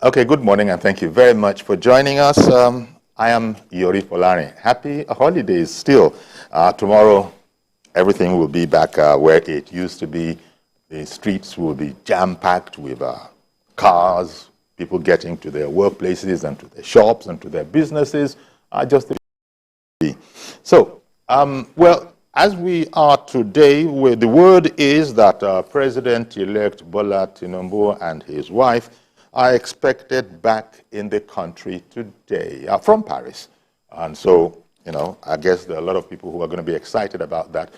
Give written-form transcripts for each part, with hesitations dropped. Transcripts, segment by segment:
Okay, good morning and thank you very much for joining us. I am Yori Folarin. Happy holidays still. Tomorrow, everything will be back where it used to be. The streets will be jam-packed with cars, people getting to their workplaces and to their shops and to their businesses. So, well, as we are today, the word is that President-elect Bola Tinubu and his wife are expected back in the country today from Paris. And so, you know, I guess there are a lot of people who are going to be excited about that.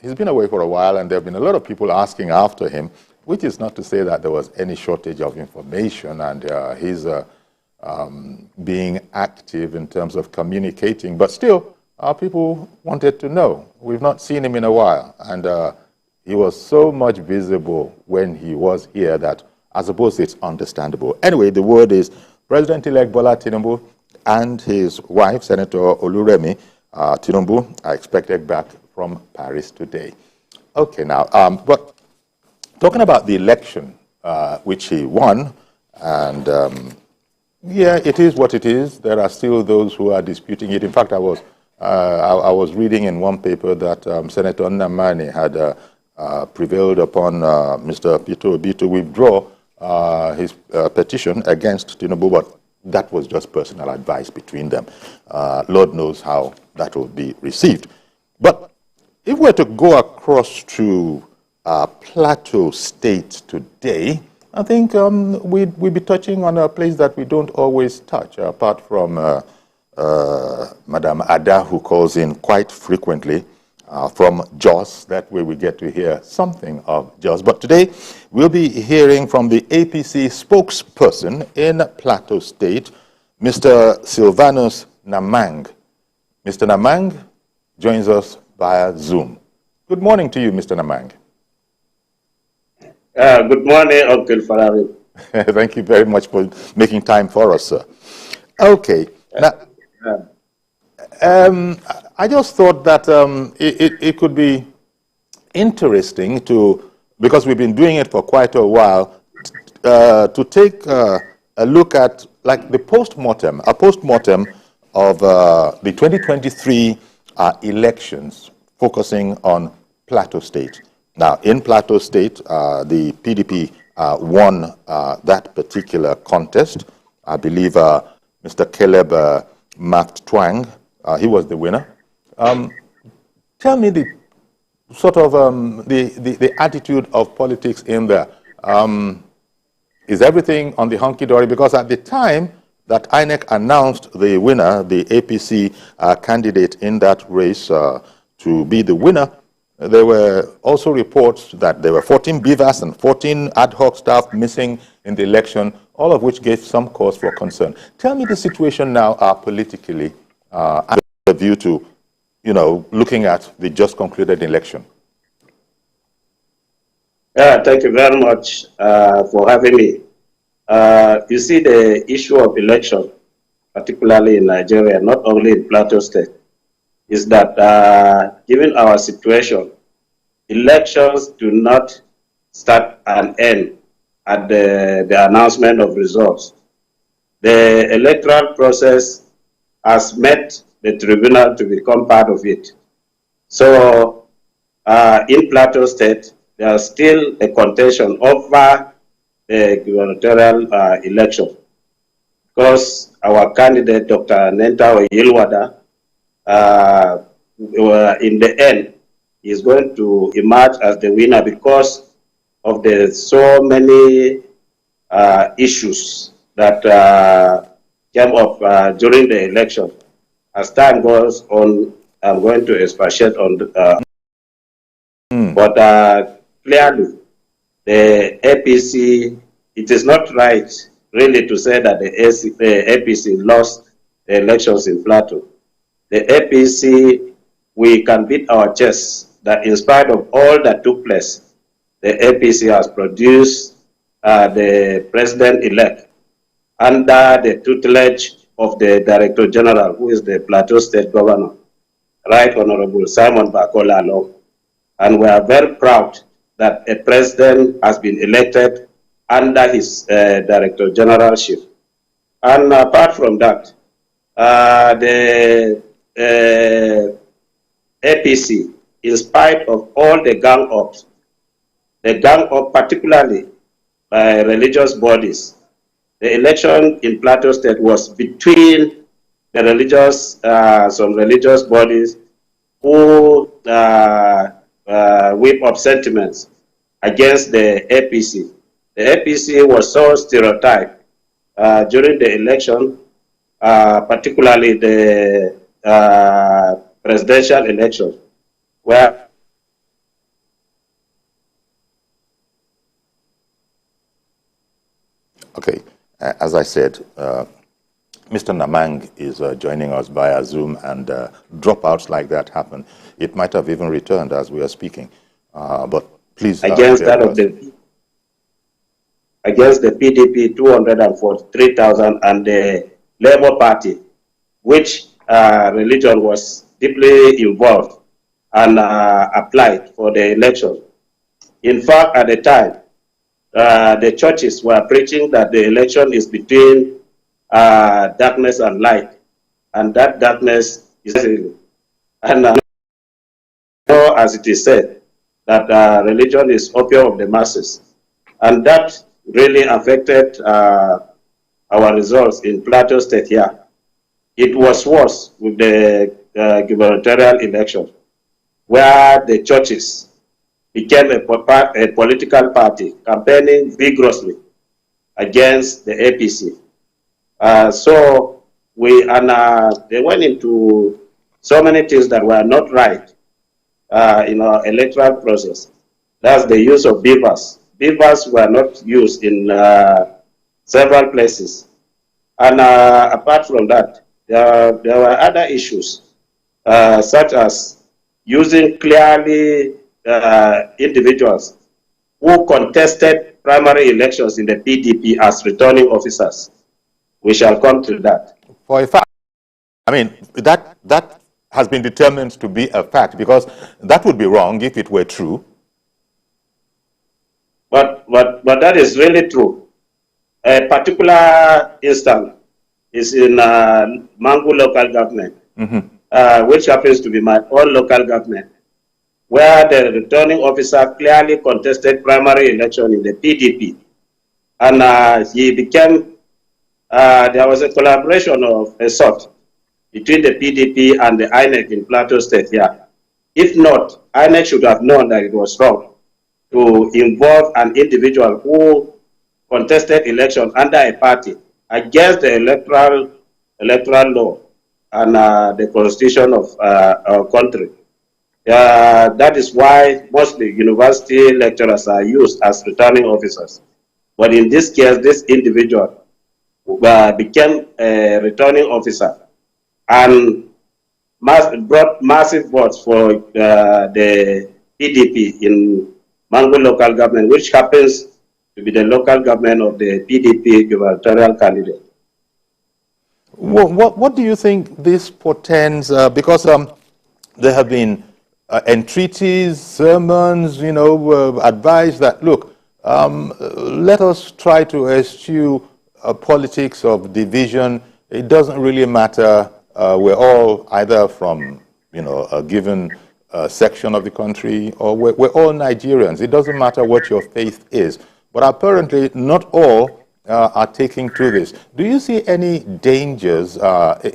He's been away for a while, and there have been a lot of people asking after him, which is not to say that there was any shortage of information, and he's being active in terms of communicating. But still, people wanted to know. We've not seen him in a while, and he was so much visible when he was here that I suppose it's understandable. Anyway, the word is President-elect Bola Tinubu and his wife, Senator Oluremi Tinubu, are expected back from Paris today. Okay, now, but talking about the election, which he won, and yeah, it is what it is. There are still those who are disputing it. In fact, I was reading in one paper that Senator Nnamani had prevailed upon Mr. Peter Obi to withdraw his petition against Tinubu, but that was just personal advice between them. Lord knows how that will be received. But if we're to go across to Plateau State today, I think we'd be touching on a place that we don't always touch, apart from Madam Ada, who calls in quite frequently from Jos. That way we get to hear something of Jos. But today we'll be hearing from the APC spokesperson in Plateau State, Mr. Silvanus Namang. Mr. Namang joins us via Zoom. Good morning to you, Mr. Namang. Good morning, Uncle Folarin. Thank you very much for making time for us, sir. Okay. Now, I just thought that it could be interesting to, because we've been doing it for quite a while, to take a look at like the post-mortem, a post-mortem of the 2023 elections, focusing on Plateau State. Now, in Plateau State, the PDP won that particular contest. I believe Mr. Caleb Maft Twang, he was the winner. Tell me the sort of the attitude of politics in there. Is everything on the hunky-dory? Because at the time that INEC announced the winner, the APC candidate in that race to be the winner, there were also reports that there were 14 beavers and 14 ad hoc staff missing in the election, all of which gave some cause for concern. Tell me the situation now politically and the view to, you know, looking at the just concluded election. Yeah, thank you very much for having me. You see, the issue of election, particularly in Nigeria, not only in Plateau State, is that given our situation, elections do not start and end at the announcement of results. The electoral process has met the tribunal to become part of it. So in Plateau State, there is still a contention over the gubernatorial election, because our candidate, Dr. Nenta Oyelwada, in the end, is going to emerge as the winner because of the so many issues that came up during the election. As time goes on, I'm going to expatiate on but clearly, the APC, it is not right really to say that the APC lost the elections in Plateau. The APC, we can beat our chest that in spite of all that took place, the APC has produced the president-elect under the tutelage of the Director General, who is the Plateau State Governor, Right Honorable Simon Bakola Along. And we are very proud that a president has been elected under his director generalship. And apart from that, the APC, in spite of all the gang ups, particularly by religious bodies, the election in Plateau State was between the religious, some religious bodies who whip up sentiments against the APC. The APC was so stereotyped during the election, particularly the presidential election, where Okay, as I said, Mr. Namang is joining us via Zoom, and dropouts like that happen. It might have even returned as we are speaking, but please. Against that of the PDP, 243,000, and the Labour Party, which religion was deeply involved and applied for the election. In fact, at the time, the churches were preaching that the election is between darkness and light, and that darkness is and as it is said, that religion is opium of the masses, and that really affected our results in Plateau State here. It was worse with the gubernatorial election, where the churches became a political party campaigning vigorously against the APC. So they went into so many things that were not right in our electoral process. That's the use of beavers. Beavers were not used in several places. And apart from that, there were other issues, such as using clearly individuals who contested primary elections in the PDP as returning officers. We shall come to that. For a fact, I mean, that has been determined to be a fact, because that would be wrong if it were true. But that is really true. A particular instance is in Mangu local government, which happens to be my own local government, where the returning officer clearly contested primary election in the PDP. And he became, there was a collaboration of a sort between the PDP and the INEC in Plateau State here. If not, INEC should have known that it was wrong to involve an individual who contested election under a party against the electoral law and the constitution of our country. That is why mostly university lecturers are used as returning officers. But in this case, this individual became a returning officer and brought massive votes for the PDP in Mangu local government, which happens to be the local government of the PDP gubernatorial candidate. What do you think this portends? Because there have been entreaties, sermons, advice that, look, let us try to eschew politics of division. It doesn't really matter. We're all either from, a given section of the country, or we're all Nigerians. It doesn't matter what your faith is. But apparently not all are taking to this. Do you see any dangers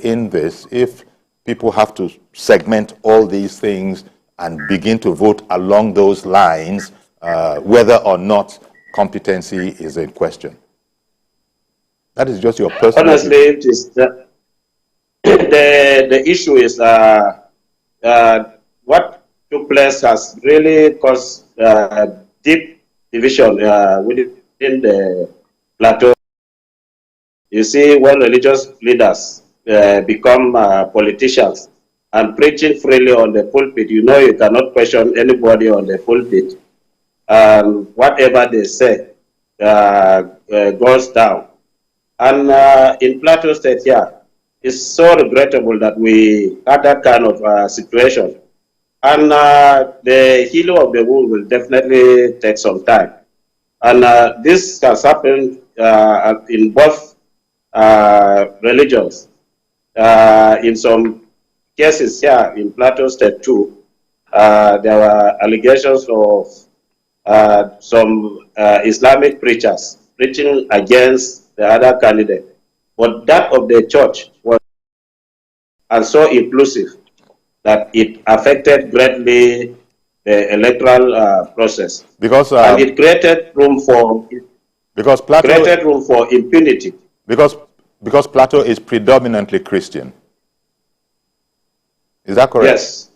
in this if people have to segment all these things and begin to vote along those lines, whether or not competency is in question? That is just your personal... Honestly, it is the issue is what took place has really caused deep division within the Plateau. You see, when religious leaders become politicians and preaching freely on the pulpit, you cannot question anybody on the pulpit. Whatever they say goes down. And in Plateau State here, it's so regrettable that we had that kind of situation. And the healing of the wound will definitely take some time. And this has happened in both religions. In some cases here in Plateau State too, there were allegations of some Islamic preachers preaching against the other candidate. But that of the church was and so inclusive that it affected greatly the electoral process. And it created room for impunity. Because Plateau is predominantly Christian. Is that correct? Yes.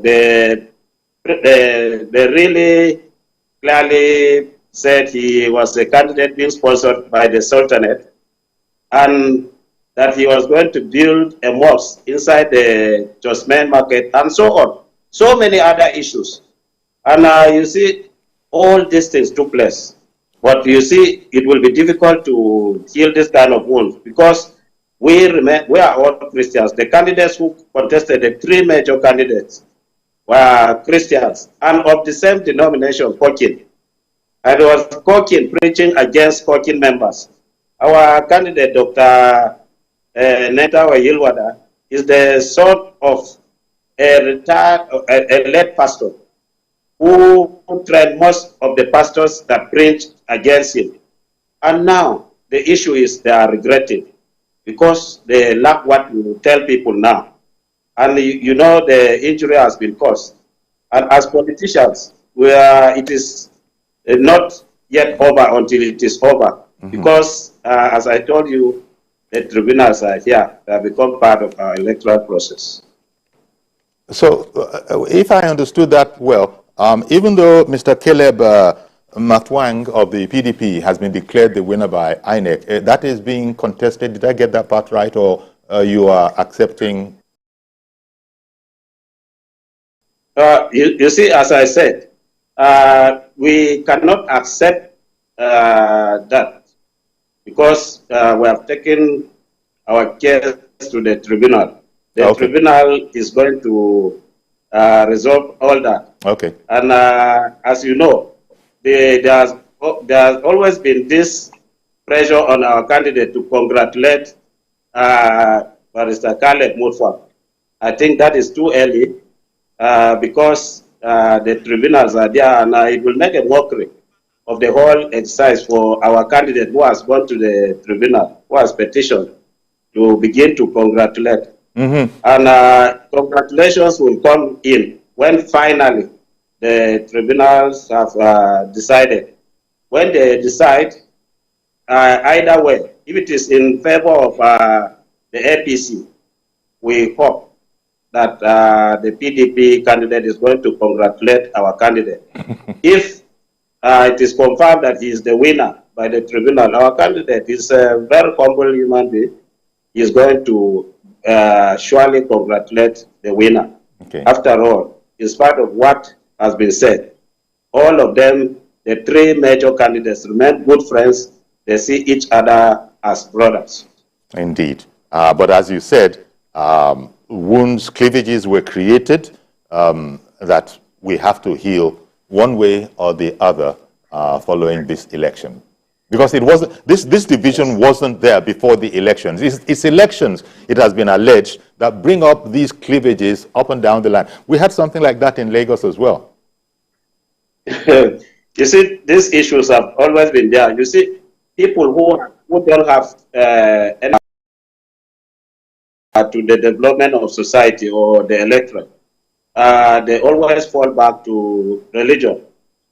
They really clearly said he was a candidate being sponsored by the Sultanate and that he was going to build a mosque inside the Josman market and so on. So many other issues. And you see, all these things took place. But you see, it will be difficult to heal this kind of wounds because we are all Christians. The candidates who contested, the three major candidates, were Christians and of the same denomination, Kokin. And it was Kokin preaching against Kokin members. Our candidate, Dr. Netawa Yilwada, is the son of a late pastor who trained most of the pastors that preached against him. And now the issue is they are regretting because they lack what you tell people now. And you know the injury has been caused. And as politicians, it is not yet over until it is over. Because, as I told you, the tribunals are here. They have become part of our electoral process. So, if I understood that well, even though Mr. Caleb Matwang of the PDP has been declared the winner by INEC, that is being contested. Did I get that part right, or you are accepting? You see, as I said, we cannot accept that because we have taken our case to the tribunal. The tribunal is going to resolve all that. Okay. And as you know, there has always been this pressure on our candidate to congratulate Barrister Caleb Mutfwang. I think that is too early because the tribunals are there, and it will make a mockery of the whole exercise for our candidate who has gone to the tribunal, who has petitioned to begin to congratulate. And congratulations will come in when finally the tribunals have decided. When they decide, either way, if it is in favor of the APC, we hope that the PDP candidate is going to congratulate our candidate. If it is confirmed that he is the winner by the tribunal, our candidate is a very humble human being. He is going to surely congratulate the winner. Okay. After all, in spite of what has been said, all of them, the three major candidates, remain good friends. They see each other as brothers. Indeed. But as you said, wounds, cleavages were created that we have to heal one way or the other following this election. Because it wasn't, this division wasn't there before the elections. It's elections, it has been alleged, that bring up these cleavages up and down the line. We had something like that in Lagos as well. You see, these issues have always been there. You see, people who don't have any to the development of society or the electorate, they always fall back to religion.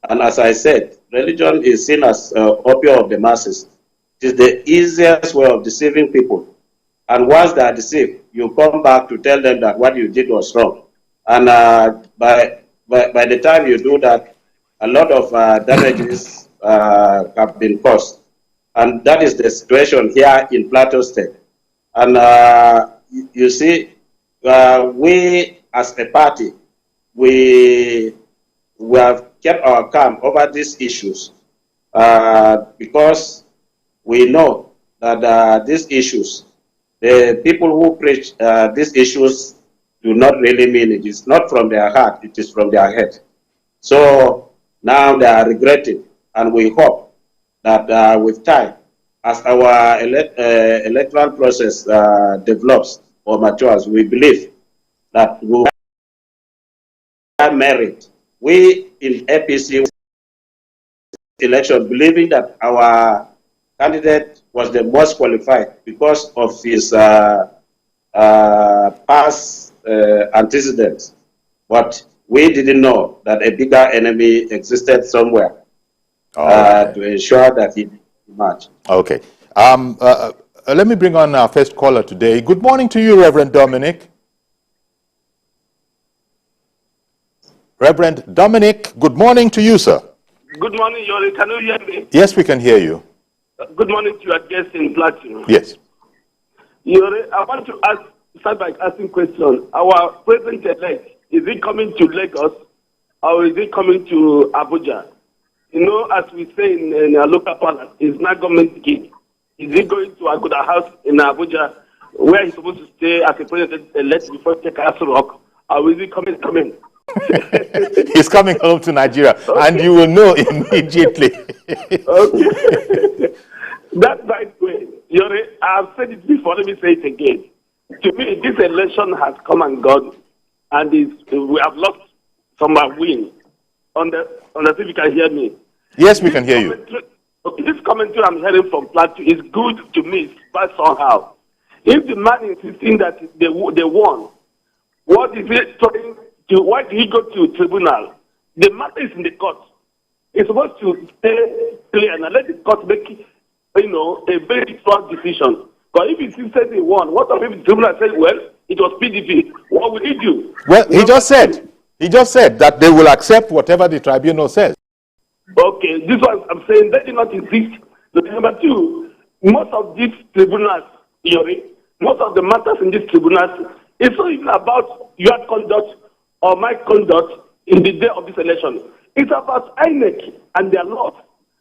And as I said, religion is seen as opium of the masses. It is the easiest way of deceiving people. And once they are deceived, you come back to tell them that what you did was wrong. And by the time you do that, a lot of damages have been caused. And that is the situation here in Plateau State. And you see, we as a party, we have kept our calm over these issues. because we know that these issues, the people who preach these issues do not really mean it. It's not from their heart, it is from their head. So now they are regretting, and we hope that with time, as our electoral process develops or matures, we believe that we will have merit. We in APC election, believing that our candidate was the most qualified because of his past antecedents. But we didn't know that a bigger enemy existed somewhere to ensure that he matched. Okay. Let me bring on our first caller today. Good morning to you, Reverend Dominic. Reverend Dominic, good morning to you, sir. Good morning, Yori. Can you hear me? Yes, we can hear you. Good morning to your guest in Plateau. Yes. Yori, I want to start by asking question. Our president-elect, is he coming to Lagos or is he coming to Abuja? You know, as we say in our local palace, it's not government gig. Is he going to Aguda House in Abuja where he's supposed to stay as a president-elect before he take Castle Rock? Or is he coming? He's coming home to Nigeria, okay. And you will know immediately. Okay. That's right way. Yori, I've said it before, let me say it again. To me, this election has come and gone, and we have lost from our win. On the if you can hear me. Yes, we can hear you. This commentary I'm hearing from Plateau is good to me, but somehow. If the man insisting that they won, what is it trying to, why did he go to tribunal? The matter is in the court. It's supposed to stay clear and let the court make, a very strong decision. Because if he says he won, what if the tribunal says, well, it was PDP? What will he do? Well, he just said that they will accept whatever the tribunal says. Okay, this one I'm saying that did not exist. Number two, most of these tribunals, most of the matters in these tribunals, it's not even about your conduct or my conduct in the day of this election. It's about INEC and their laws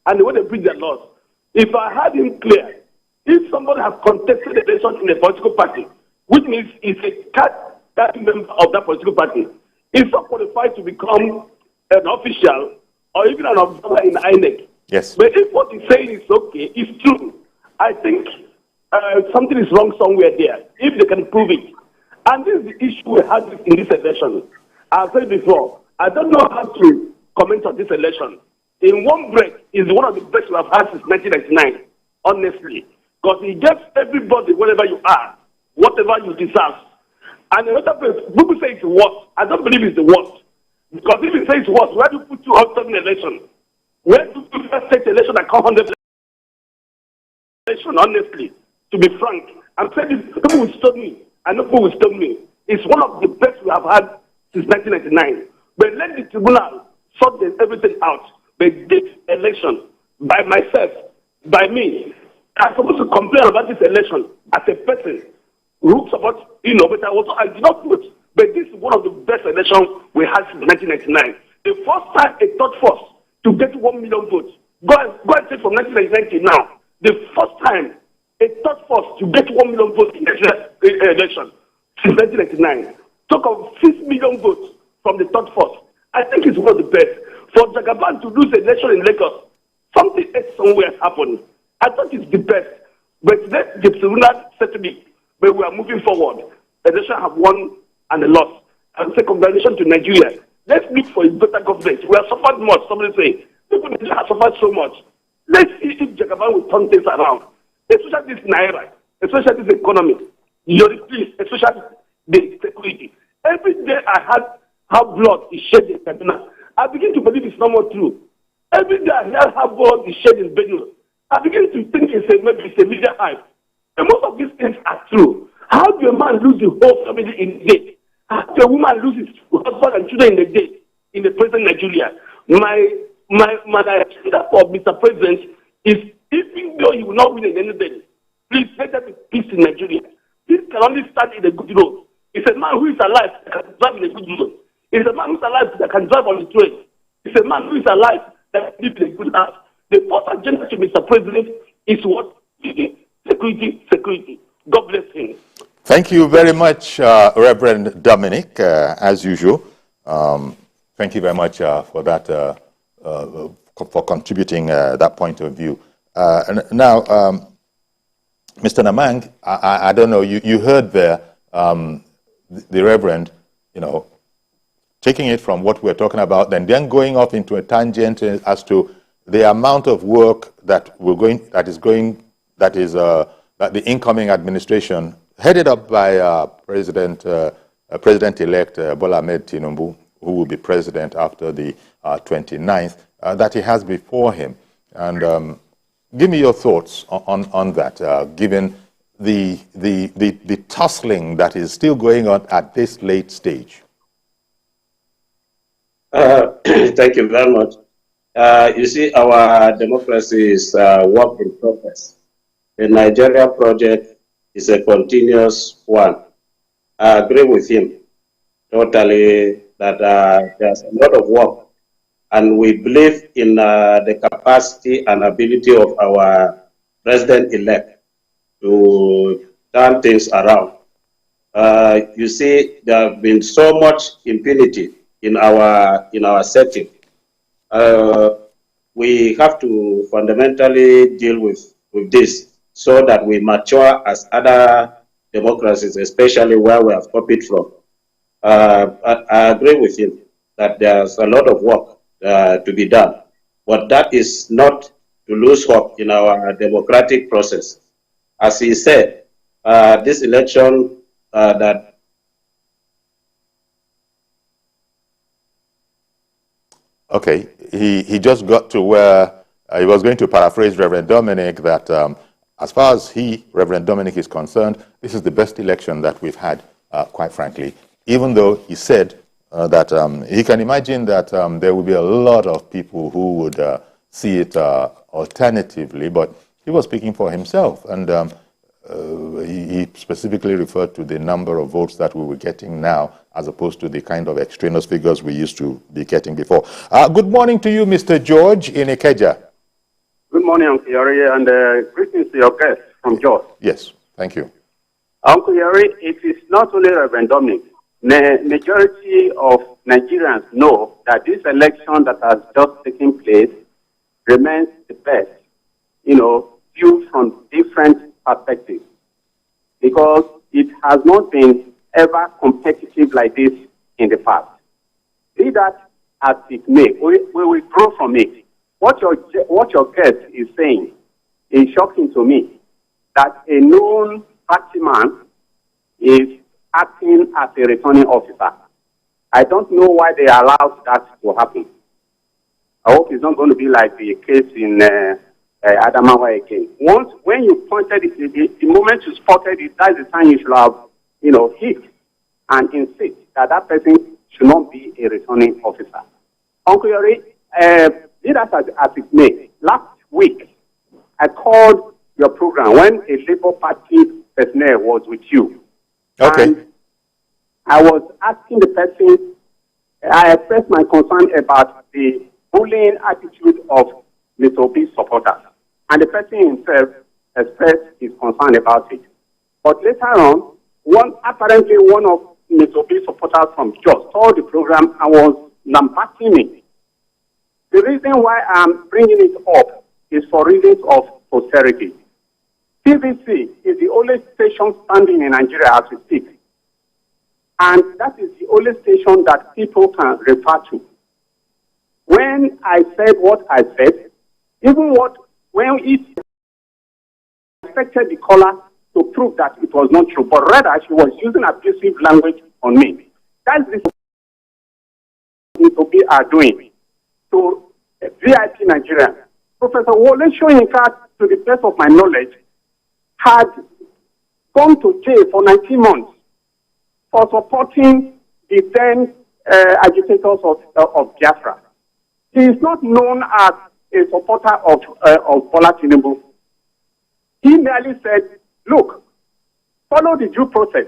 and the way they bring their laws. If I had him clear, if somebody has contested the election in a political party, which means he's a card member of that political party, he's not qualified to become an official or even an observer in INEC. Yes. But if what he's saying is okay, it's true, I think something is wrong somewhere there, if they can prove it. And this is the issue we had in this election. I've said before, I don't know how to comment on this election. In one breath, it's one of the best we have had since 1999, honestly. Because he gives everybody, wherever you are, whatever you deserve. And another place, people say it's worse. I don't believe it's the worst. Because if you say it's worse, where do you put 207 election? Where do you first take election and come 100 election, honestly? To be frank, I'm saying this, people will stop me. I know people will stop me. It's one of the best we have had since 1999. But let the tribunal sort everything out. But this election, by myself, by me, I'm supposed to complain about this election as a person who supports, but I did not vote. But this is one of the best elections we had since 1999. The first time a third force to get 1 million votes. Go and take from 1999 to now. The first time a third force to get 1 million votes in the election since 1999. Talk of 6 million votes from the third force. I think it's one of the best. For Jagaban to lose the election in Lagos, something else somewhere happened. I thought it's the best. But let the tribunal settle it. But we are moving forward. The election have won and they lost. And say congratulations to Nigeria. Let's look for a better government. We have suffered much. Somebody say, people in Nigeria have suffered so much. Let's see if Jagaban will turn things around. Especially this Naira, especially this economy. Yori, please, especially the security. Every day I had how blood is shed in Kaduna. I begin to believe it's not more true. Every day I hear how blood is shed in Benue. I begin to think maybe it's a media hype. And most of these things are true. How do a man lose the whole family in a day? How do a woman lose his husband and children in a day in the present Nigeria? My agenda for Mr. President is, even though he will not win in anything, please let there be peace in Nigeria. This can only start in a good road. It's a man who is alive that can drive in a good road. It's a man who is alive that can drive on the train. It's a man who is alive that can live in a good house. The first agenda to Mr. President is what? Security, security. God bless him. Thank you very much, Reverend Dominic, as usual. Thank you very much for that, for contributing that point of view. Now, Mr. Namang, I don't know, you heard there the Reverend, taking it from what we're talking about, then going off into a tangent as to the amount of work that the incoming administration, headed up by President-elect Bola Ahmed Tinubu, who will be president after the 29th, that he has before him. And give me your thoughts on that, given the tussling that is still going on at this late stage. Thank you very much. You see, our democracy is work in progress. The Nigeria project is a continuous one. I agree with him totally that there's a lot of work, and we believe in the capacity and ability of our president-elect to turn things around. You see, there have been so much impunity in our setting. We have to fundamentally deal with this so that we mature as other democracies, especially where we have copied from. I agree with him that there's a lot of work to be done, but that is not to lose hope in our democratic process. As he said, this election Okay, he just got to where he was going to paraphrase Reverend Dominic that as far as Reverend Dominic, is concerned, this is the best election that we've had, quite frankly, even though he said that he can imagine that there will be a lot of people who would see it alternatively, but he was speaking for himself, and he specifically referred to the number of votes that we were getting now as opposed to the kind of extraneous figures we used to be getting before. Good morning to you, Mr. George in Ikeja. Good morning, Uncle Yori, and greetings to your guest from Jos. Yes, thank you. Uncle Yori, it is not only Reverend Dominic. The majority of Nigerians know that this election that has just taken place remains the best, viewed from different perspectives, because it has not been ever competitive like this in the past. Be that as it may, we will grow from it. What your guest is saying is shocking to me, that a known party man is acting as a returning officer. I don't know why they allowed that to happen. I hope it's not going to be like the case in Adamawa again. When you pointed it, the moment you spotted it, that's the time you should have, hit and insist that that person should not be a returning officer. Uncle Yori, be that as it may, last week I called your program when a Labour Party personnel was with you. Okay. And I was asking the person, I expressed my concern about the bullying attitude of Mr. Obi's supporters. And the person himself expressed his concern about it. But later on, apparently one of Mr. Obi's supporters from Jos saw the program and was lambasting me. The reason why I'm bringing it up is for reasons of posterity. TVC is the only station standing in Nigeria as we speak. And that is the only station that people can refer to. When I said what I said, when it expected the caller to prove that it was not true, but rather she was using abusive language on me. That's what we are doing to VIP Nigeria. Professor Wole Soyinka, to the best of my knowledge, had gone to jail for 19 months for supporting the then agitators of Biafra. He is not known as a supporter of Bola Tinubu. He merely said, look, follow the due process.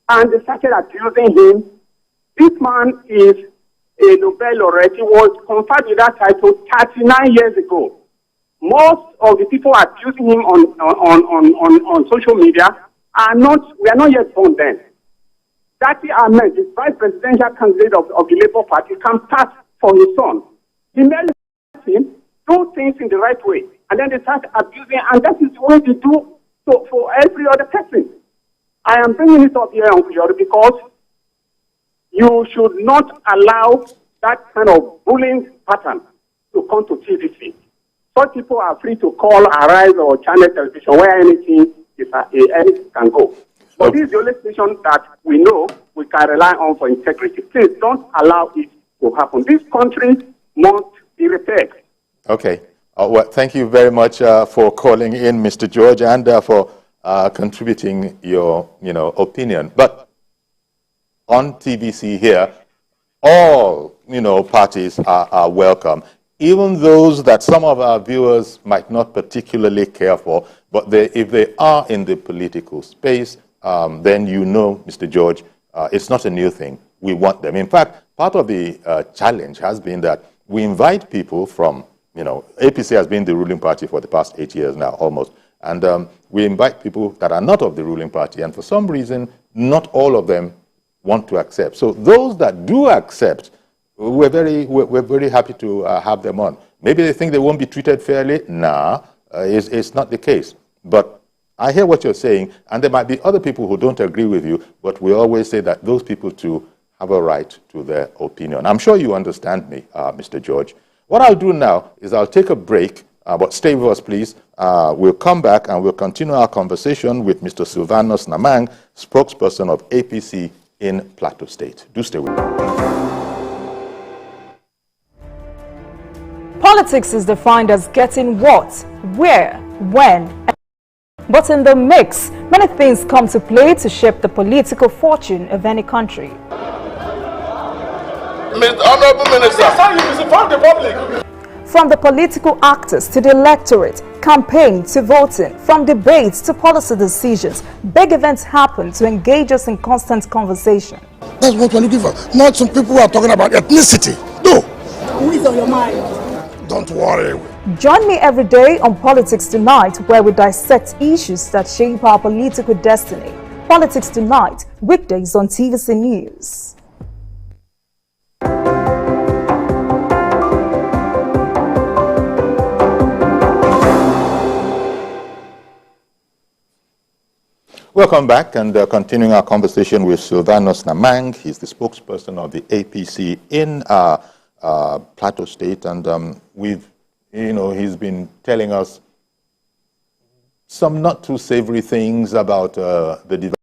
And they started accusing him. This man is a Nobel laureate. He was conferred with that title 39 years ago. Most of the people accusing him on social media we are not yet born then. Dati Ahmed, the vice presidential candidate of the Labour Party, can pass for his son. He merely him do things in the right way, and then they start abusing, and that is the way they do for every other person. I am bringing it up here, Uncle Yori, because you should not allow that kind of bullying pattern to come to TVC. Such people are free to call, Arise, or Channel Television, where anything can go. But this is the only station that we know we can rely on for integrity. Please don't allow it to happen. This country must be repaired. Okay. Well, thank you very much for calling in, Mr. George, and for contributing your opinion. But on TVC here, all parties are welcome, even those that some of our viewers might not particularly care for. But if they are in the political space, then Mr. George, it's not a new thing. We want them. In fact, part of the challenge has been that we invite people from, APC has been the ruling party for the past 8 years now, almost. And we invite people that are not of the ruling party. And for some reason, not all of them want to accept. So those that do accept, we're very happy to have them on. Maybe they think they won't be treated fairly. Nah, it's not the case. But I hear what you're saying, and there might be other people who don't agree with you, but we always say that those people too have a right to their opinion. I'm sure you understand me, Mr. George. What I'll do now is I'll take a break, but stay with us, please. We'll come back and we'll continue our conversation with Mr. Sylvanus Namang, spokesperson of APC in Plateau State. Do stay with me. Politics is defined as getting what, where, when. But in the mix, many things come to play to shape the political fortune of any country. Honorable Minister, you misinform the public. From the political actors to the electorate, campaign to voting, from debates to policy decisions, big events happen to engage us in constant conversation. That's what we're looking for. Not some people who are talking about ethnicity. No. Who is on your mind? Don't worry. Join me every day on Politics Tonight, where we dissect issues that shape our political destiny. Politics Tonight, weekdays on TVC News. Welcome back, and continuing our conversation with Sylvanus Namang. He's the spokesperson of the APC in Plateau State, and he's been telling us some not too savory things about the development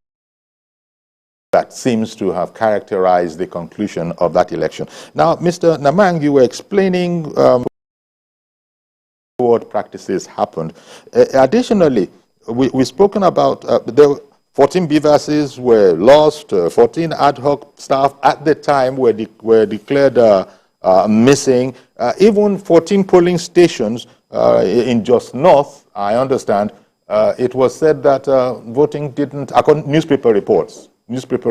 that seems to have characterized the conclusion of that election. Now, Mr. Namang, you were explaining what practices happened. Additionally, we've spoken about the 14 BVASs were lost, 14 ad hoc staff at the time were declared missing. Even 14 polling stations in Just North, I understand, it was said that voting didn't, according to newspaper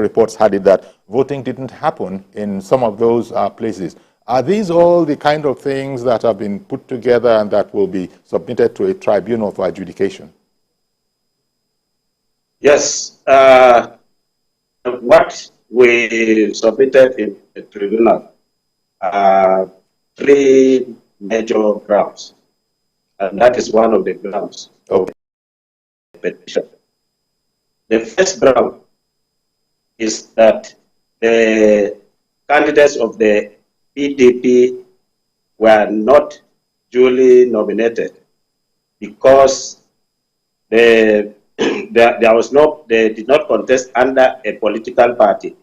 reports had it that voting didn't happen in some of those places. Are these all the kind of things that have been put together and that will be submitted to a tribunal for adjudication? Yes, what we submitted in the tribunal are three major grounds, and that is one of the grounds of the petition. The first ground is that the candidates of the PDP were not duly nominated because they did not contest under a political party.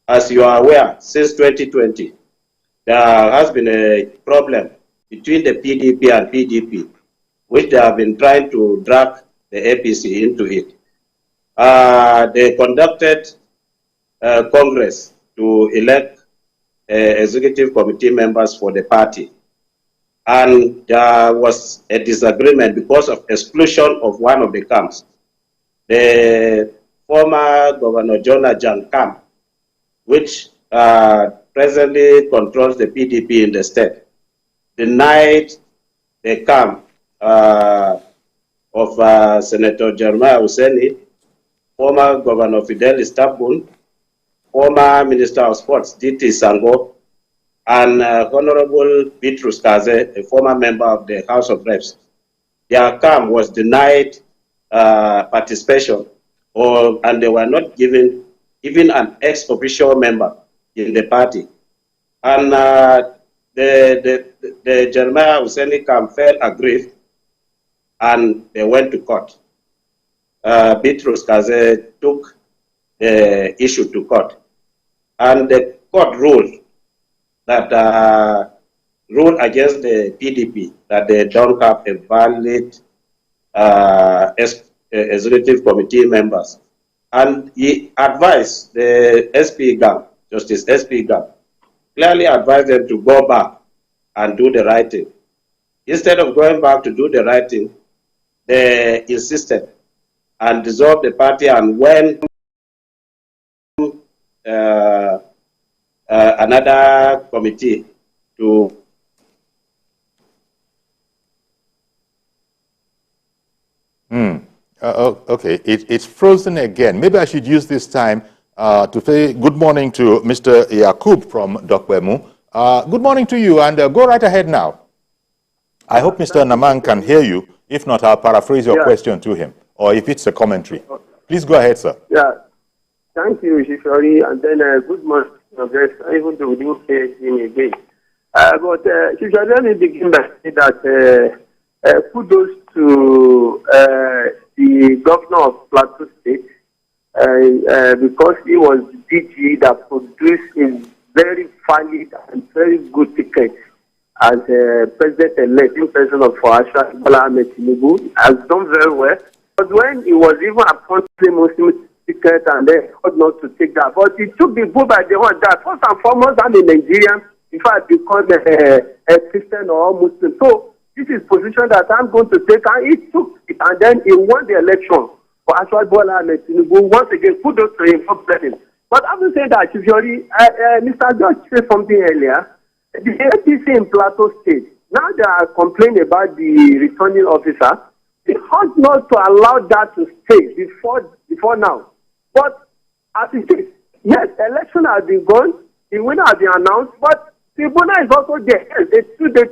As you are aware, since 2020, there has been a problem between the PDP and PDP, which they have been trying to drag the APC into it. They conducted Congress to elect executive committee members for the party. And there was a disagreement because of exclusion of one of the camps. The former Governor Jonah Jan camp, which tried presently controls the PDP in the state, denied the camp of Senator Jeremiah Husseini, former Governor Fidel Istanbul, former Minister of Sports DT Sango, and Honorable Bitrus Kaze, a former member of the House of Reps. Their camp was denied participation, and they were not given even an ex-official member in the party. And the Jeremiah Husseini camp fell aggrieved, and they went to court. Bitrus Kaze took the issue to court, and the court ruled that ruled against the PDP that they don't have a valid executive committee members. And he advised the SP GAM, Justice SP GAM, clearly advised them to go back and do the right thing. Instead of going back to do the right thing, they insisted and dissolved the party and went another committee to okay, it's frozen again. Maybe I should use this time to say good morning to Mr. Yakub from Dokbemu. Good morning to you, and go right ahead now. I hope Mr. Namang can hear you. If not, I'll paraphrase your question to him, or if it's a commentary. Please go ahead, sir. Yeah, thank you, Yori, and then good morning. Even though we didn't hear him again. But let me begin by saying that kudos to the governor of Plateau State because he was the DG that produced a very valid and very good ticket as president-elect, new president of Folarin, Bola Ahmed Tinubu, has done very well. But when he was even appointed Muslim ticket and then ought not to take that, but he took the bull by the horn that first and foremost I'm a Nigerian before I become a Christian or Muslim. So this is position that I'm going to take, and he took it, and then he won the election for actual Bola Ahmed Tinubu. Once again, kudos to him for blessing. But having said that, Yori, Mr. George said something earlier. The APC in Plateau State, now they are complaining about the returning officer. They ought not to allow that to stay before now. But as it is, yes, election has been gone, the winner has been announced, but the winner is also there. They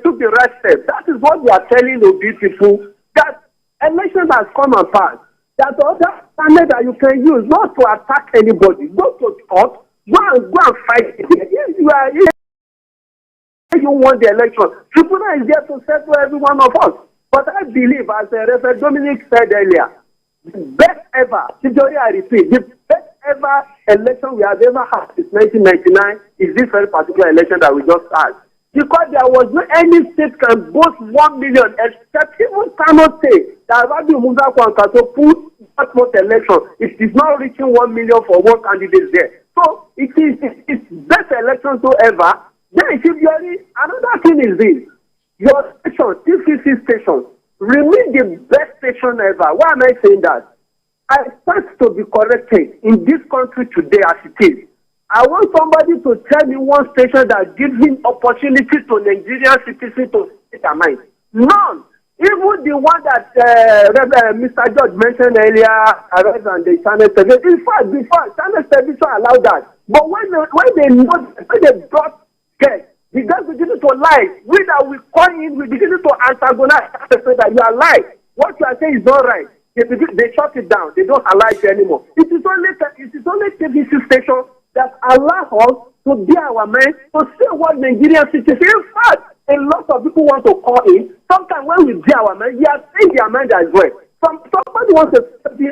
took the right step. That is what we are telling the people, that election has come and passed. That other standard that you can use not to attack anybody. Go to court, go and fight. If you are here, you won the election. Tribunal is there to settle every one of us. But I believe, as Reverend Dominic said earlier, the best ever, I repeat, the best ever election we have ever had since 1999 is this very particular election that we just had. Because there was no any state can boast 1 million, except even cannot say that Rabi Musa Kwankato put that much election. It is not reaching 1 million for one candidate there. So it is it's best election so ever. Then if you another thing is this. Your station, TCC station, remain the best station ever. Why am I saying that? I expect to be corrected in this country today as it is. I want somebody to tell me one station that gives him opportunity to Nigerian citizens to speak their mind. None. Even the one that Mr. George mentioned earlier, and the channel television. In fact, before channel television allowed that. But when they brought guests, the guys beginning to lie. We that we call in, we beginning to antagonize that you are lying. What you are saying is not right. They shut it down. They don't allow it anymore. It is only TVC station that allow us to be our men to say what Nigerian citizens. In fact, a lot of people want to call in. Sometimes when we be our men, we are saying their mind as well. Somebody wants to,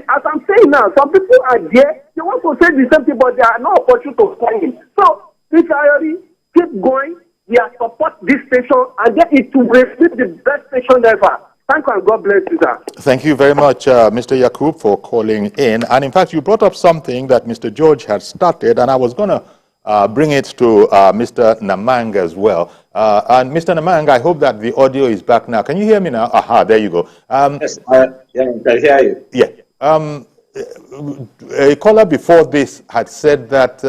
as I'm saying now, some people are there. They want to say the same thing, but they are not opportunity to call in. So, this already keep going. We are support this station, and then it will be the best station ever. Thank you, and God bless you, sir. Thank you very much, Mr. Yakub, for calling in. And in fact, you brought up something that Mr. George had started, and I was going to bring it to Mr. Namang as well. And Mr. Namang, I hope that the audio is back now. Can you hear me now? Aha, there you go. Yes, I can hear you. Yeah. A caller before this had said that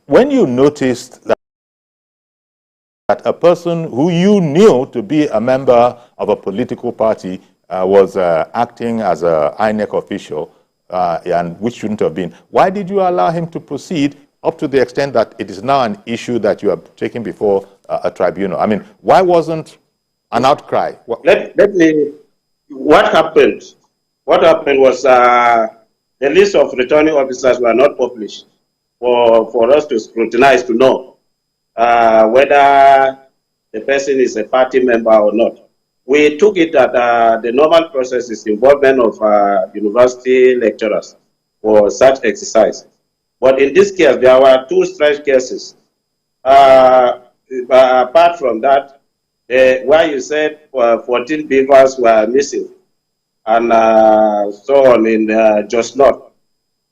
when you noticed that a person who you knew to be a member of a political party was acting as an INEC official, and which shouldn't have been, why did you allow him to proceed up to the extent that it is now an issue that you are taking before a tribunal? I mean, why wasn't an outcry? Let me, what happened? What happened was the list of returning officers were not published for us to scrutinize to know whether the person is a party member or not. We took it that the normal process is involvement of university lecturers for such exercise. But in this case, there were two strange cases. Apart from that, where you said 14 beavers were missing, and so on in Just North.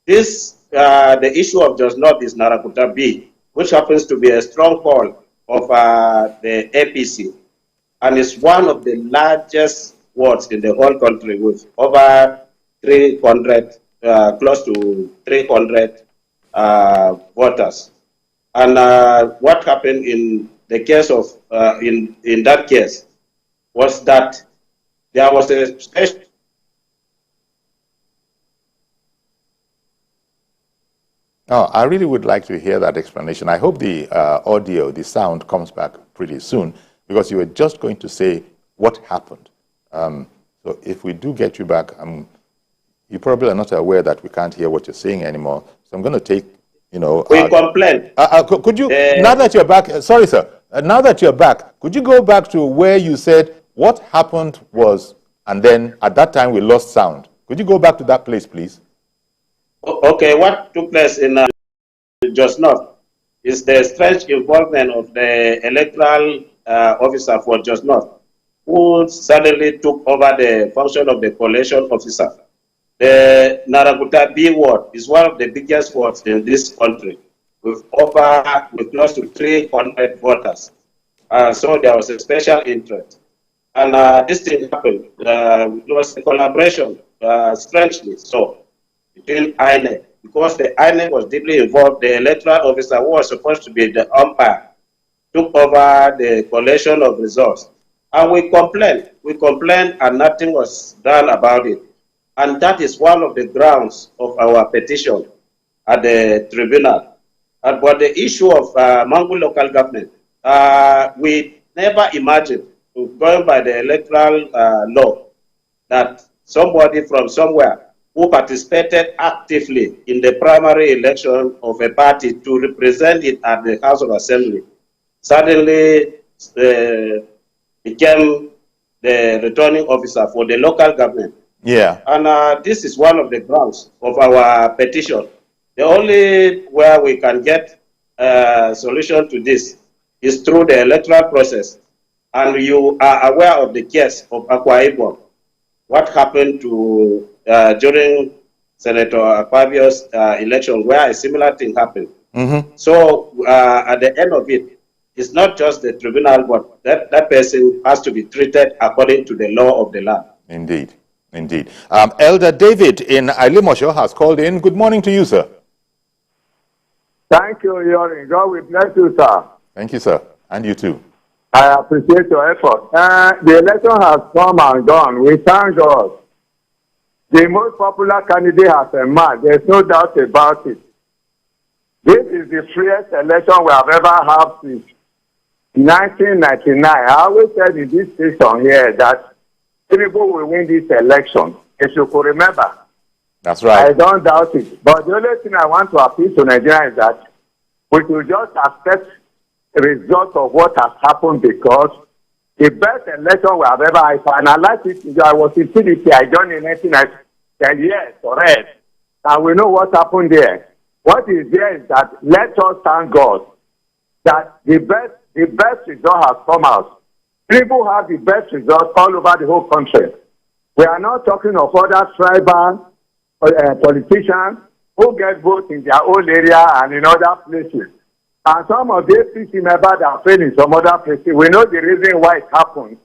This, the issue of Just North is Narakuta B, which happens to be a stronghold of the APC, and is one of the largest wards in the whole country with over 300, close to 300 voters. And what happened in the case of, in that case, was that there was a special. Oh, I really would like to hear that explanation. I hope the audio, the sound comes back pretty soon, because you were just going to say what happened. So if we do get you back, you probably are not aware that we can't hear what you're saying anymore. So I'm going to take, you know... We complained. Could you, now that you're back, sorry sir, now that you're back, could you go back to where you said what happened was, and then at that time we lost sound. Could you go back to that place, please? Okay, what took place in Just North is the strange involvement of the electoral officer for Just North, who suddenly took over the function of the collation officer. The Narakuta B ward is one of the biggest wards in this country, with close to 300 voters. So there was a special interest. And this thing happened. It was a collaboration, strangely so, between INEC, because the INEC was deeply involved. The electoral officer, who was supposed to be the umpire, took over the collation of results. And we complained, and nothing was done about it. And that is one of the grounds of our petition at the tribunal. But the issue of Mangu local government, we never imagined, going by the electoral law, that somebody from somewhere who participated actively in the primary election of a party to represent it at the House of Assembly suddenly became the returning officer for the local government. Yeah. And this is one of the grounds of our petition. The only way we can get a solution to this is through the electoral process. And you are aware of the case of Akwa Ibom, what happened to during Senator Akpabio's election, where a similar thing happened. Mm-hmm. So at the end of it, it's not just the tribunal, but that person has to be treated according to the law of the land. Indeed, indeed. Elder David in Ailimosho has called in. Good morning to you, sir. Thank you, Yori. God will bless you, sir. Thank you, sir. And you too. I appreciate your effort. The election has come and gone. We thank God. The most popular candidate has emerged. There's no doubt about it. This is the freest election we have ever had since 1999. I always said in this station here that people will win this election. If you could remember. That's right. I don't doubt it. But the only thing I want to appeal to Nigeria is that we should just accept the result of what has happened, because the best election we have ever had. And I like it. I was in PDP. I joined in 1990. Yes, correct. And we know what happened there. What is there is that let us thank God that the best result has come out. People have the best results all over the whole country. We are not talking of other tribal politicians who get votes in their own area and in other places. And some of the APC members are failed in some other places. We know the reason why it happened.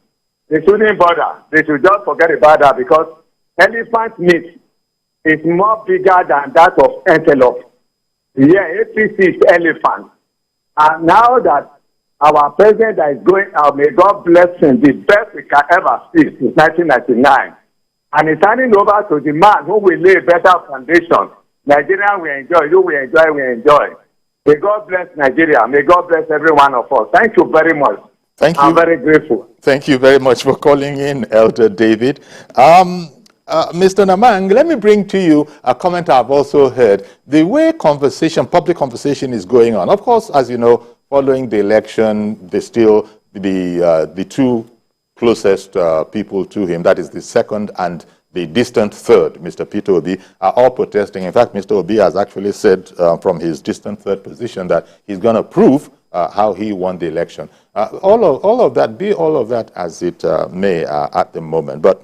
They shouldn't bother. They should just forget about that, because elephant meat is more bigger than that of antelope. Yeah, APC is elephant. And now that our president is going out, may God bless him, the best we can ever see since 1999. And he's handing over to the man who will lay a better foundation. Nigeria will enjoy, you will enjoy, we enjoy. May God bless Nigeria. May God bless every one of us. Thank you very much. Thank you. I'm very grateful. Thank you very much for calling in, Elder David. Mr. Namang, let me bring to you a comment I've also heard. The way public conversation is going on, of course, as you know, following the election, there's still the two closest people to him, that is the second and the distant third, Mr. Peter Obi, are all protesting. In fact, Mr. Obi has actually said from his distant third position that he's going to prove how he won the election. All of that as it may at the moment. But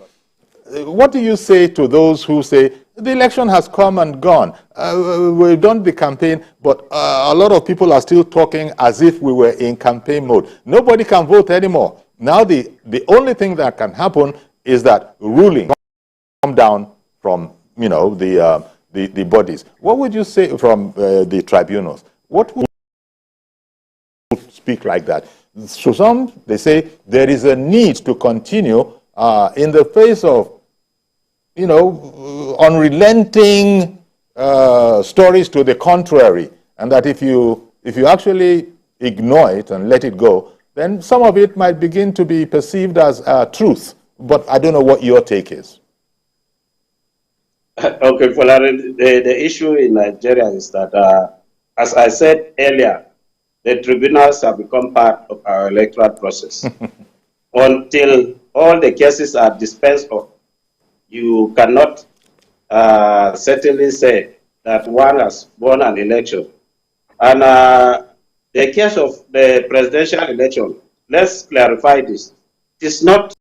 what do you say to those who say the election has come and gone? We've done the campaign, but a lot of people are still talking as if we were in campaign mode. Nobody can vote anymore. Now the only thing that can happen is that ruling come down from the bodies. What would you say from the tribunals? What would speak like that? So some, they say there is a need to continue in the face of unrelenting stories to the contrary, and that if you actually ignore it and let it go, then some of it might begin to be perceived as truth. But I don't know what your take is. Okay, Folarin, the issue in Nigeria is that, as I said earlier, the tribunals have become part of our electoral process. Until all the cases are dispensed of, you cannot certainly say that one has won an election. And the case of the presidential election, let's clarify this. It's not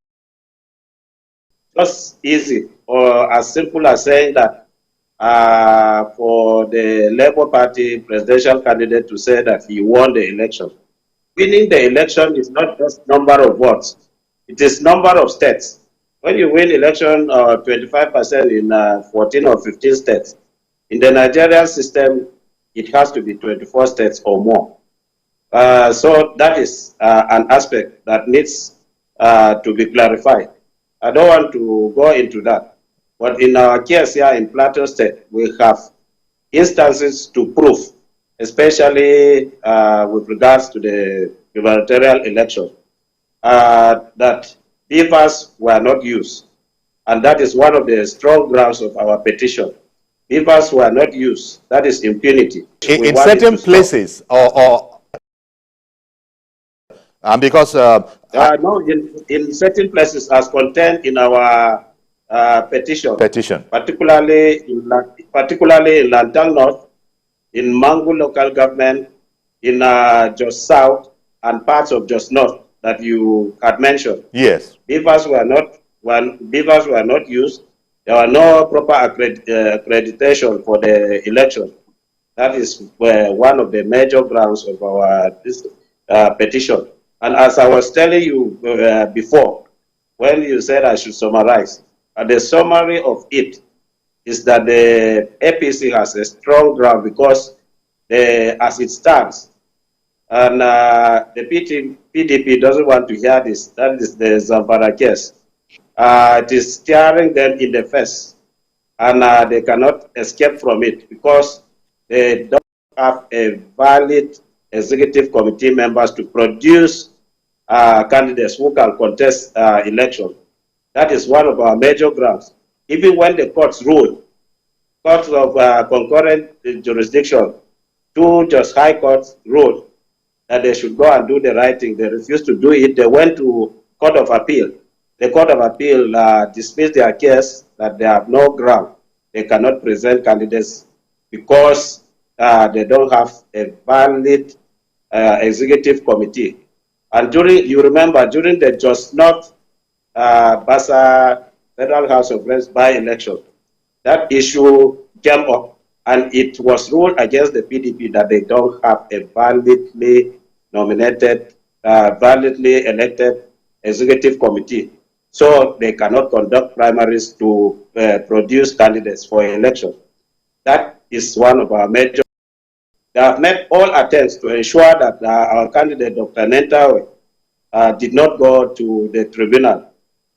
just easy or as simple as saying that for the Labour Party presidential candidate to say that he won the election. Winning the election is not just number of votes. It is number of states. When you win election 25% in 14 or 15 states, in the Nigerian system, it has to be 24 states or more. So that is an aspect that needs to be clarified. I don't want to go into that. But in our case here in Plateau State, we have instances to prove, especially with regards to the gubernatorial election, that beavers were not used. And that is one of the strong grounds of our petition. Beavers were not used. That is impunity. In certain places, because... no, in certain places as contained in our petition. Particularly in Lantan North, in Mangu local government, in Jos South, and parts of Jos North that you had mentioned. Yes. Beavers were not used. There were no proper accreditation for the election. That is one of the major grounds of our petition. And as I was telling you before, when you said I should summarize, the summary of it is that the APC has a strong ground because as it stands, and the PDP doesn't want to hear this. That is the Zamfara case. It is staring them in the face, and they cannot escape from it because they don't have a valid executive committee members to produce candidates who can contest election. That is one of our major grounds. Even when the courts ruled, courts of concurrent jurisdiction, two just high courts ruled that they should go and do the right thing. They refused to do it. They went to Court of Appeal. The Court of Appeal dismissed their case that they have no ground. They cannot present candidates because they don't have a valid executive committee. And you remember, during the Just Not Basa Federal House of Reps by-election, that issue came up, and it was ruled against the PDP that they don't have a validly nominated, validly elected executive committee. So they cannot conduct primaries to produce candidates for election. That is one of our major They have made all attempts to ensure that our candidate, Dr. Nentawe, did not go to the tribunal.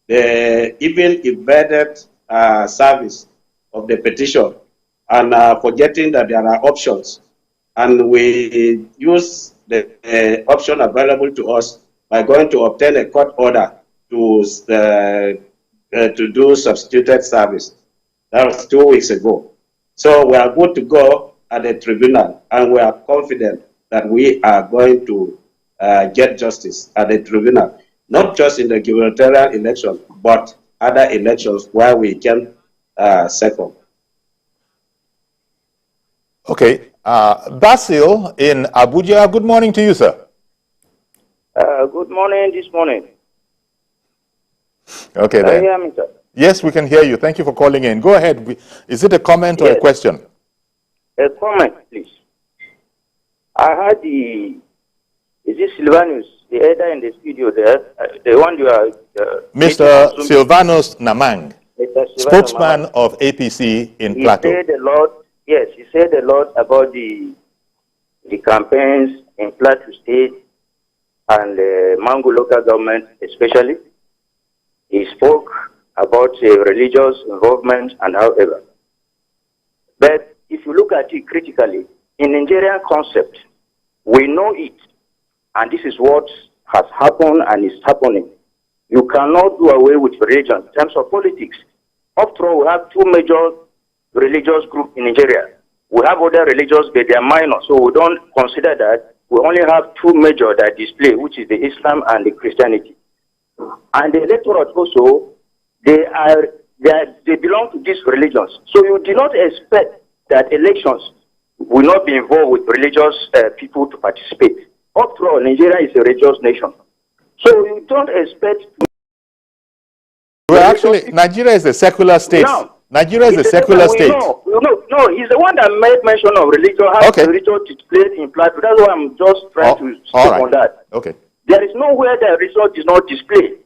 They even evaded service of the petition and forgetting that there are options. And we use the option available to us by going to obtain a court order to do substituted service. That was 2 weeks ago. So we are good to go at the tribunal, and we are confident that we are going to get justice at the tribunal, not just in the gubernatorial election, but other elections where we can second. Okay. Basil in Abuja, good morning to you, sir. Good morning this morning. Okay, Can you hear me, sir? Yes, we can hear you. Thank you for calling in. Go ahead. Is it a comment or a question? A comment, please. I heard is it Silvanus, the elder in the studio there, the one you are... Mr. Silvanus Namang, spokesman of APC in Plateau. He said a lot, yes, he said a lot about the campaigns in Plateau State and Mangu local government especially. He spoke about religious involvement and however. But if you look at it critically, in Nigerian concept, we know it, and this is what has happened and is happening. You cannot do away with religion in terms of politics. After all, we have two major religious groups in Nigeria. We have other religions, but they are minor, so we don't consider that. We only have two major that display, which is the Islam and the Christianity. And the electorate also, they belong to these religions. So you do not expect that elections will not be involved with religious people to participate. After all, Nigeria is a religious nation. So you don't expect... Well, actually, Nigeria is a secular state. No. Nigeria is a secular state. No, he's the one that made mention of religion, how religion displayed in Plateau. That's why I'm just trying to speak on that. Okay. There is nowhere that religion is not displayed.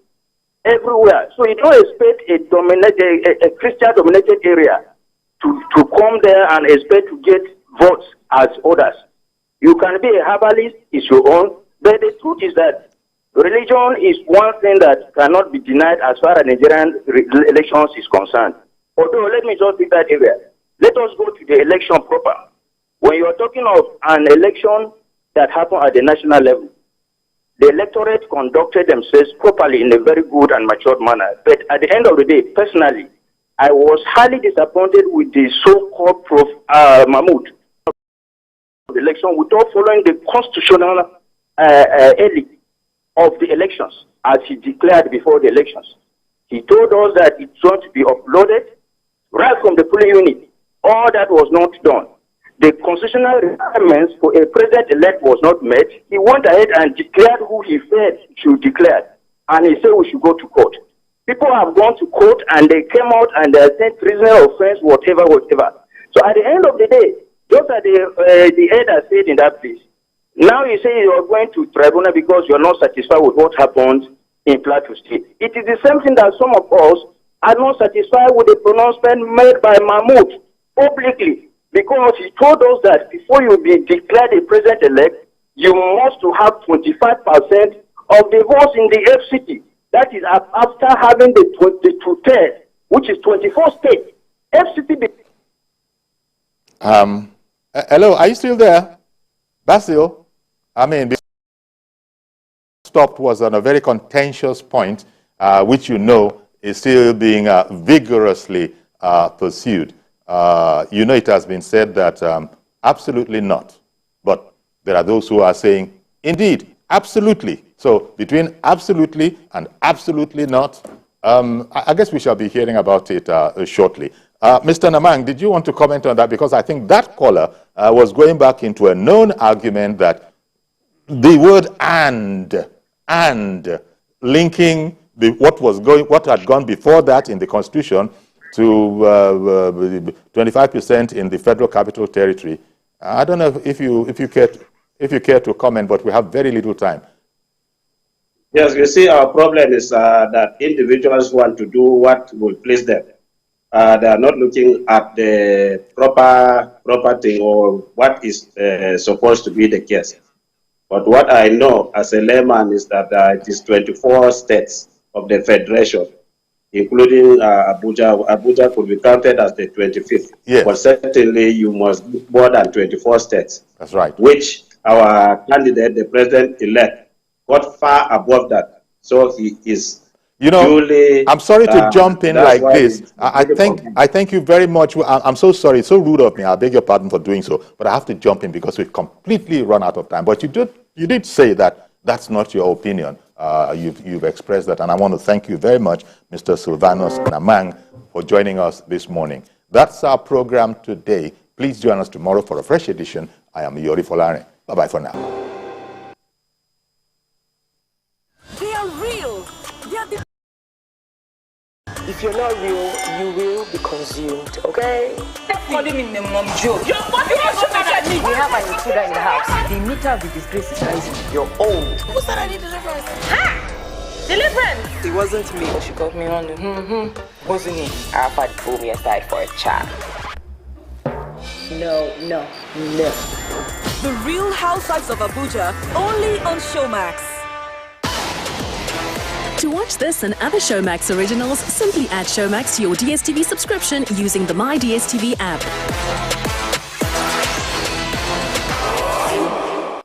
Everywhere. So you don't expect a Christian-dominated area to come there and expect to get votes as others. You can be a herbalist, it's your own, but the truth is that religion is one thing that cannot be denied as far as Nigerian elections is concerned. Although, let me just pick that area. Let us go to the election proper. When you are talking of an election that happened at the national level, the electorate conducted themselves properly in a very good and matured manner. But at the end of the day, personally, I was highly disappointed with the so-called Prof. Mahmoud election without following the constitutional elite of the elections as he declared before the elections. He told us that it's going to be uploaded right from the polling unit. All that was not done. The constitutional requirements for a president-elect was not met. He went ahead and declared who he said should declare. And he said we should go to court. People have gone to court and they came out and they sent prisoner offense, whatever. So at the end of the day, just as the elder said in that place, now you say you are going to tribunal because you are not satisfied with what happened in Plateau State. It is the same thing that some of us are not satisfied with the pronouncement made by Mahmoud publicly, because he told us that before you be declared a president-elect, you must have 25% of the votes in the FCT. That is after having the 22-thirds, which is 24 states. FCT. Hello, are you still there? Basil? I mean, the stop was on a very contentious point, which you know is still being vigorously pursued. You know, it has been said that absolutely not. But there are those who are saying, indeed, absolutely. So between absolutely and absolutely not, I guess we shall be hearing about it shortly. Mr. Namang, did you want to comment on that? Because I think that caller was going back into a known argument that the word and linking what had gone before that in the Constitution to 25% in the Federal Capital Territory. I don't know if you care to comment, but we have very little time. Yes, you see, our problem is that individuals want to do what will please them. they are not looking at the proper thing or what is supposed to be the case. But what I know as a layman is that it is 24 states of the federation, including Abuja. Abuja could be counted as the 25th. Yes. But certainly you must be more than 24 states. That's right. Which our candidate, the president-elect, got far above that. So he is duly, I'm sorry to jump in like this. I I thank you very much. I'm so sorry. It's so rude of me. I beg your pardon for doing so. But I have to jump in because we've completely run out of time. But you did say that that's not your opinion. You've expressed that. And I want to thank you very much, Mr. Sylvanus Namang, for joining us this morning. That's our program today. Please join us tomorrow for a fresh edition. I am Yori Folarin. Bye-bye for now. They are real. They are the... If you're not real, you will be consumed, okay? Stop calling me the mom joke. You're at me. We have an intruder in the house. The meter of the disgrace is rising. You're old. Who said I need deliverance? Ha! Deliverance! It wasn't me. She got me on the wasn't it? Alpha pulled me aside for a chat. No. The Real Housewives of Abuja, only on Showmax. To watch this and other Showmax originals, simply add Showmax to your DSTV subscription using the My DSTV app.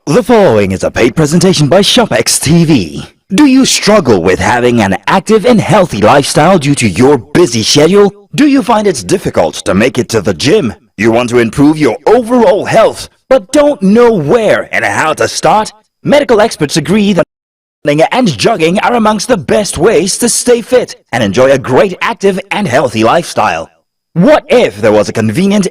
The following is a paid presentation by ShopX TV. Do you struggle with having an active and healthy lifestyle due to your busy schedule? Do you find it difficult to make it to the gym? You want to improve your overall health, but don't know where and how to start? Medical experts agree that running and jogging are amongst the best ways to stay fit and enjoy a great active and healthy lifestyle. What if there was a convenient